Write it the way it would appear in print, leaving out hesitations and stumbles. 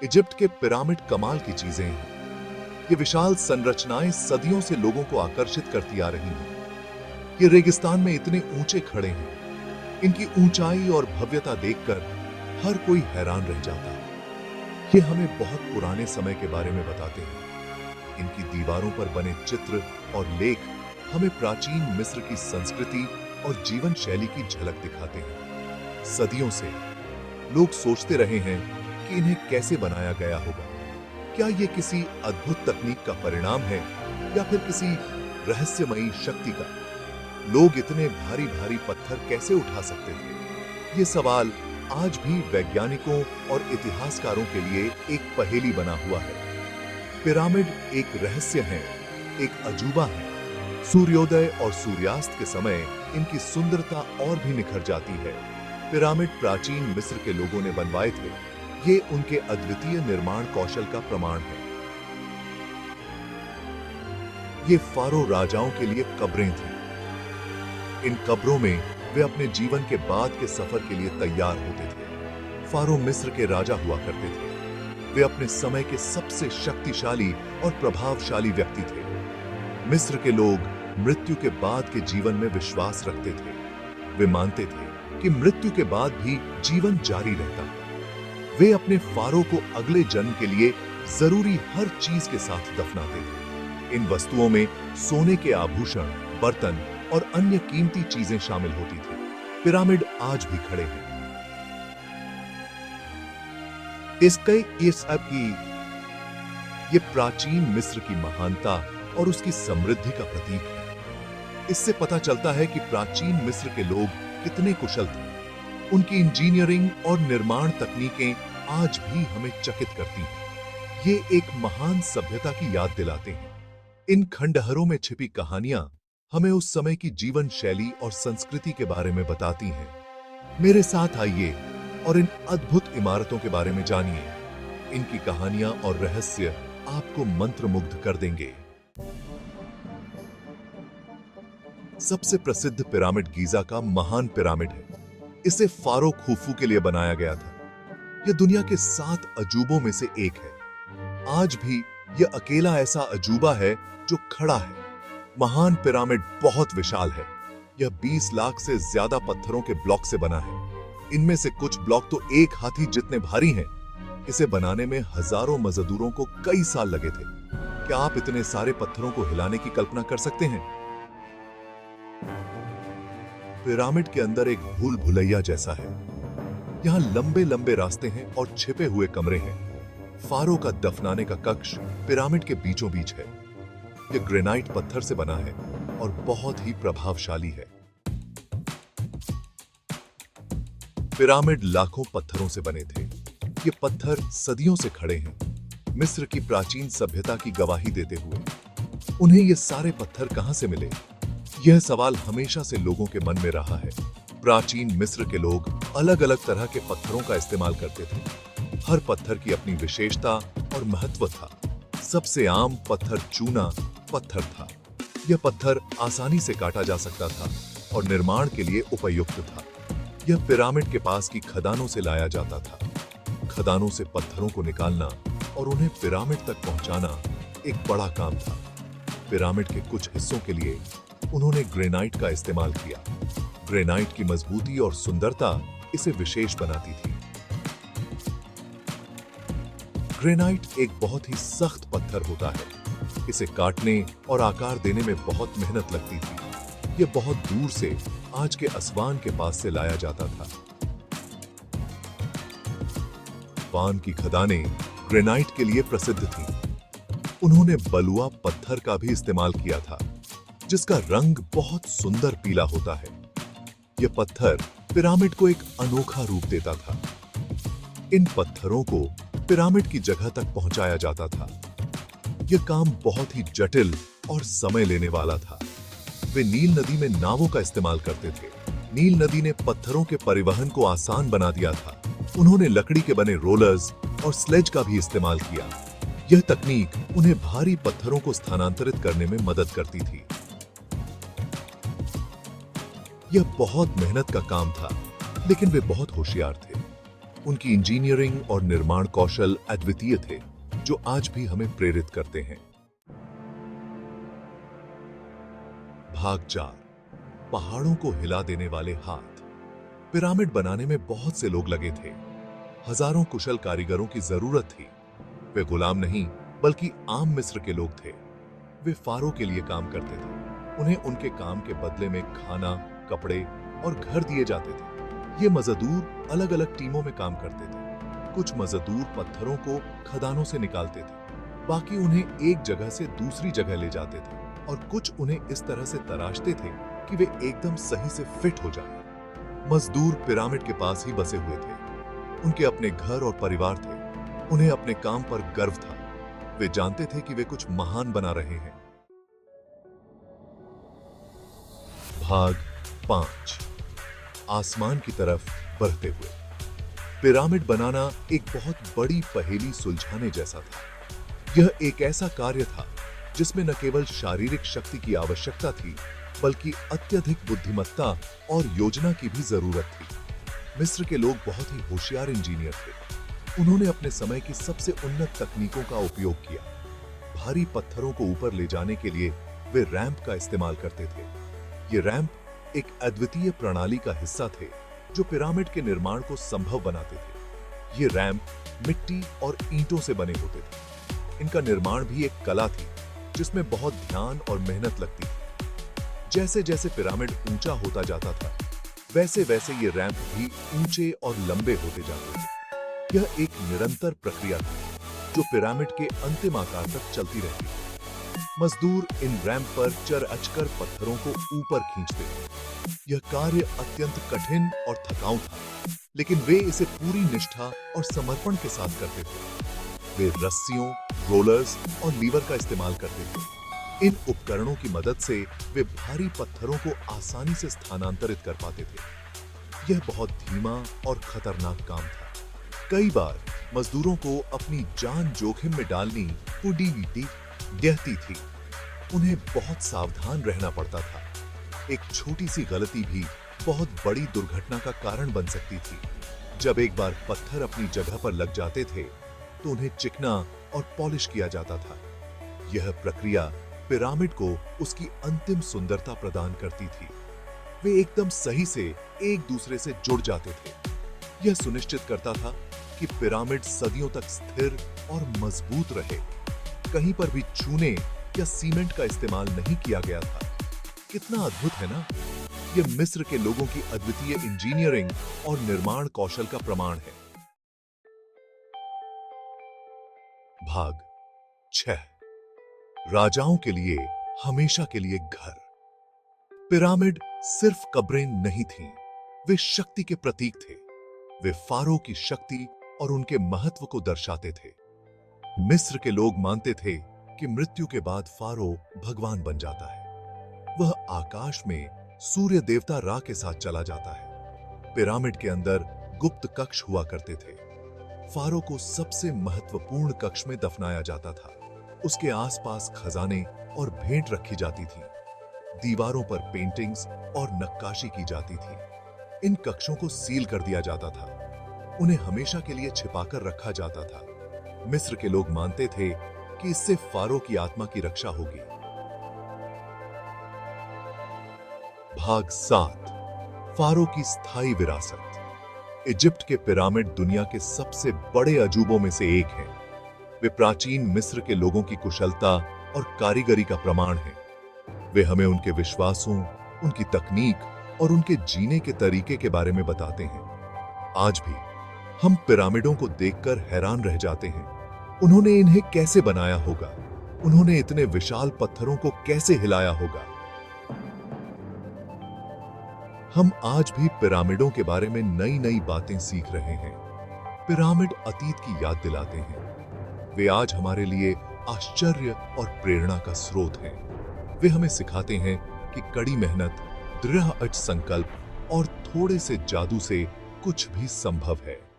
Egypt के pyramid कमाल की चीजें हैं। ये विशाल संरचनाएं सदियों से लोगों को आकर्षित करती आ रही हैं। ये रेगिस्तान में इतने ऊंचे खड़े हैं। इनकी ऊंचाई और भव्यता देखकर हर कोई हैरान रह जाता है। ये हमें बहुत पुराने समय के बारे में बताते हैं। इनकी दीवारों पर बने चित्र और लेख हमें प्राचीन मिस्र की संस्कृति और जीवन शैली की झलक दिखाते हैं। सदियों से लोग सोचते रहे हैं कि इन्हें कैसे बनाया गया होगा। क्या ये किसी अद्भुत तकनीक का परिणाम है या फिर किसी रहस्यमयी शक्ति का? लोग इतने भारी भारी पत्थर कैसे उठा सकते थे? ये सवाल आज भी वैज्ञानिकों और इतिहासकारों के लिए एक पहेली बना हुआ है। पिरामिड एक रहस्य है, एक अजूबा है। सूर्योदय और सूर्यास्त के समय इनकी सुंदरता और भी निखर जाती है। पिरामिड प्राचीन मिस्र के लोगों ने बनवाए थे। ये उनके अद्वितीय निर्माण कौशल का प्रमाण है। ये फारो राजाओं के लिए कब्रें थीं। इन कब्रों में वे अपने जीवन के बाद के सफर के लिए तैयार होते थे। फारो मिस्र के राजा हुआ करते थे। वे अपने समय के सबसे शक्तिशाली और प्रभावशाली व्यक्ति थे। मिस्र के लोग मृत्यु के बाद के जीवन में विश्वास रखते थे। वे मानते थे कि मृत्यु के बाद भी जीवन जारी रहता है। वे अपने फारो को अगले जन्म के लिए जरूरी हर चीज के साथ दफनाते थे। इन वस्तुओं में सोने के आभूषण, बर्तन और अन्य कीमती चीजें शामिल होती थी। पिरामिड आज भी खड़े हैं। ये प्राचीन मिस्र की महानता और उसकी समृद्धि का प्रतीक है। इससे पता चलता है कि प्राचीन मिस्र के लोग कितने कुशल थे। उनकी इंजीनियरिंग और निर्माण तकनीकें आज भी हमें चकित करती हैं। ये एक महान सभ्यता की याद दिलाते हैं। इन खंडहरों में छिपी कहानियां हमें उस समय की जीवन शैली और संस्कृति के बारे में बताती हैं। मेरे साथ आइए और इन अद्भुत इमारतों के बारे में जानिए। इनकी कहानियां और रहस्य आपको मंत्रमुग्ध कर देंगे। सबसे प्रसिद्ध पिरामिड गीजा का महान पिरामिड है। इसे फारो खुफू के लिए बनाया गया था। यह दुनिया के 7 अजूबों में से एक है। आज भी यह अकेला ऐसा अजूबा है जो खड़ा है। महान पिरामिड बहुत विशाल है। यह 20 लाख से ज्यादा पत्थरों के ब्लॉक से बना है। इनमें से कुछ ब्लॉक तो एक हाथी जितने भारी हैं। इसे बनाने में हजारों मजदूरों को कई साल लगे थे। क्या आप इतने सारे पत्थरों को हिलाने की कल्पना कर सकते हैं? पिरामिड के अंदर एक भूल भुलैया जैसा है। यहाँ लंबे लंबे रास्ते हैं और छिपे हुए कमरे हैं। फारो का दफनाने का कक्ष पिरामिड के बीचों बीच है। यह ग्रेनाइट पत्थर से बना है और बहुत ही प्रभावशाली है। पिरामिड लाखों पत्थरों से बने थे। ये पत्थर सदियों से खड़े हैं, मिस्र की प्राचीन सभ्यता की गवाही देते हुए। उन्हें ये सारे पत्थर कहां से मिले? यह सवाल हमेशा से लोगों के मन में रहा है। प्राचीन मिस्र के लोग अलग अलग तरह के पत्थरों का इस्तेमाल करते थे। हर पत्थर की अपनी विशेषता और महत्व था। सबसे आम पत्थर चूना पत्थर था। यह पत्थर आसानी से काटा जा सकता था और निर्माण के लिए उपयुक्त था। यह पिरामिड के पास की खदानों से लाया जाता था। खदानों से पत्थरों को निकालना और उन्हें पिरामिड तक पहुंचाना एक बड़ा काम था। पिरामिड के कुछ हिस्सों के लिए उन्होंने ग्रेनाइट का इस्तेमाल किया। ग्रेनाइट की मजबूती और सुंदरता इसे विशेष बनाती थी। ग्रेनाइट एक बहुत ही सख्त पत्थर होता है। इसे काटने और आकार देने में बहुत मेहनत लगती थी। यह बहुत दूर से आज के असवान के पास से लाया जाता था। वान की खदानें ग्रेनाइट के लिए प्रसिद्ध थीं। उन्होंने बलुआ पत्थर का भी इस्तेमाल किया था, जिसका रंग बहुत सुंदर पीला होता है। यह पत्थर पिरामिड को एक अनोखा रूप देता था। इन पत्थरों को पिरामिड की जगह तक पहुंचाया जाता था। यह काम बहुत ही जटिल और समय लेने वाला था। वे नील नदी में नावों का इस्तेमाल करते थे। नील नदी ने पत्थरों के परिवहन को आसान बना दिया था। उन्होंने लकड़ी के बने रोलर्स और स्लेज का भी इस्तेमाल किया। यह तकनीक उन्हें भारी पत्थरों को स्थानांतरित करने में मदद करती थी। यह बहुत मेहनत का काम था, लेकिन वे बहुत होशियार थे। उनकी इंजीनियरिंग और निर्माण कौशल अद्वितीय थे, जो आज भी हमें प्रेरित करते हैं। भाग 4, पहाड़ों को हिला देने वाले हाथ। पिरामिड बनाने में बहुत से लोग लगे थे। हजारों कुशल कारीगरों की जरूरत थी। वे गुलाम नहीं, बल्कि आम मिस्र के लोग थे। वे फारो के लिए काम करते थे। उन्हें उनके काम के बदले में खाना, कपड़े और घर दिए जाते थे। ये मजदूर अलग अलग टीमों में काम करते थे। कुछ मजदूर पत्थरों को खदानों से निकालते थे, बाकी उन्हें एक जगह से दूसरी जगह ले जाते थे, और कुछ उन्हें इस तरह से तराशते थे कि वे एकदम सही से फिट हो जाएं। मजदूर पिरामिड के पास ही बसे हुए थे। उनके अपने घर और परिवार थे। उन्हें अपने काम पर गर्व था। वे जानते थे कि वे कुछ महान बना रहे हैं। भाग 5, आसमान की तरफ बढ़ते हुए। पिरामिड बनाना एक बहुत बड़ी पहेली सुलझाने जैसा था। यह एक ऐसा कार्य था जिसमें न केवल शारीरिक शक्ति की आवश्यकता थी, बल्कि अत्यधिक बुद्धिमत्ता और योजना की भी जरूरत थी। मिस्र के लोग बहुत ही होशियार इंजीनियर थे। उन्होंने अपने समय की सबसे उन्नत तकनीकों का उपयोग किया। भारी पत्थरों को ऊपर ले जाने के लिए वे रैंप का इस्तेमाल करते थे। ये रैंप एक अद्वितीय प्रणाली का हिस्सा थे जो पिरामिड के निर्माण को संभव बनाते थे। ये रैंप मिट्टी और ईंटों से बने होते थे। इनका निर्माण भी एक कला थी जिसमें बहुत ध्यान और मेहनत लगती थी। जैसे जैसे पिरामिड ऊंचा होता जाता था, वैसे वैसे ये रैंप भी ऊंचे और लंबे होते जाते थे। यह एक निरंतर प्रक्रिया थी जो पिरामिड के अंतिम आकार तक चलती रहती थी। मजदूर इन रैंप पर चर अचकर पत्थरों को ऊपर खींचते थे। यह कार्य अत्यंत कठिन और थकाऊ था, लेकिन वे इसे पूरी निष्ठा और समर्पण के साथ करते थे। वे रस्सियों, रोलर्स और लीवर का इस्तेमाल करते थे। इन उपकरणों की मदद से वे भारी पत्थरों को आसानी से स्थानांतरित कर पाते थे। यह बहुत धीमा और खतरनाक काम था। कई बार मजदूरों को अपनी जान जोखिम में डालनी रहती थी। उन्हें बहुत सावधान रहना पड़ता था। एक छोटी सी गलती भी बहुत बड़ी दुर्घटना का कारण बन सकती थी। जब एक बार पत्थर अपनी जगह पर लग जाते थे, तो उन्हें चिकना और पॉलिश किया जाता था। यह प्रक्रिया पिरामिड को उसकी अंतिम सुंदरता प्रदान करती थी। वे एकदम सही से एक दूसरे से जुड़ जाते थे। यह सुनिश्चित करता था कि पिरामिड सदियों तक स्थिर और मजबूत रहे। कहीं पर भी चूने या सीमेंट का इस्तेमाल नहीं किया गया था। कितना अद्भुत है ना? यह मिस्र के लोगों की अद्वितीय इंजीनियरिंग और निर्माण कौशल का प्रमाण है। भाग 6, राजाओं के लिए हमेशा के लिए घर। पिरामिड सिर्फ कब्रें नहीं थीं, वे शक्ति के प्रतीक थे। वे फारो की शक्ति और उनके महत्व को दर्शाते थे। मिस्र के लोग मानते थे कि मृत्यु के बाद फारो भगवान बन जाता है। वह आकाश में सूर्य देवता रा के साथ चला जाता है। पिरामिड के अंदर गुप्त कक्ष हुआ करते थे। फारो को सबसे महत्वपूर्ण कक्ष में दफनाया जाता था। उसके आसपास खजाने और भेंट रखी जाती थी। दीवारों पर पेंटिंग्स और नक्काशी की जाती थी। इन कक्षों को सील कर दिया जाता था। उन्हें हमेशा के लिए छिपाकर रखा जाता था। मिस्र के लोग मानते थे कि इससे फारो की आत्मा की रक्षा होगी। भाग 7, फारो की स्थायी विरासत। इजिप्ट के पिरामिड दुनिया के सबसे बड़े अजूबों में से एक हैं। वे प्राचीन मिस्र के लोगों की कुशलता और कारीगरी का प्रमाण हैं। वे हमें उनके विश्वासों, उनकी तकनीक और उनके जीने के तरीके के बारे में बताते हैं। आज भी हम पिरामिडों को देखकर हैरान रह जाते हैं। उन्होंने इन्हें कैसे बनाया होगा? उन्होंने इतने विशाल पत्थरों को कैसे हिलाया होगा? हम आज भी पिरामिडों के बारे में नई नई बातें सीख रहे हैं। पिरामिड अतीत की याद दिलाते हैं। वे आज हमारे लिए आश्चर्य और प्रेरणा का स्रोत हैं। वे हमें सिखाते हैं कि कड़ी मेहनत, दृढ़ संकल्प और थोड़े से जादू से कुछ भी संभव है।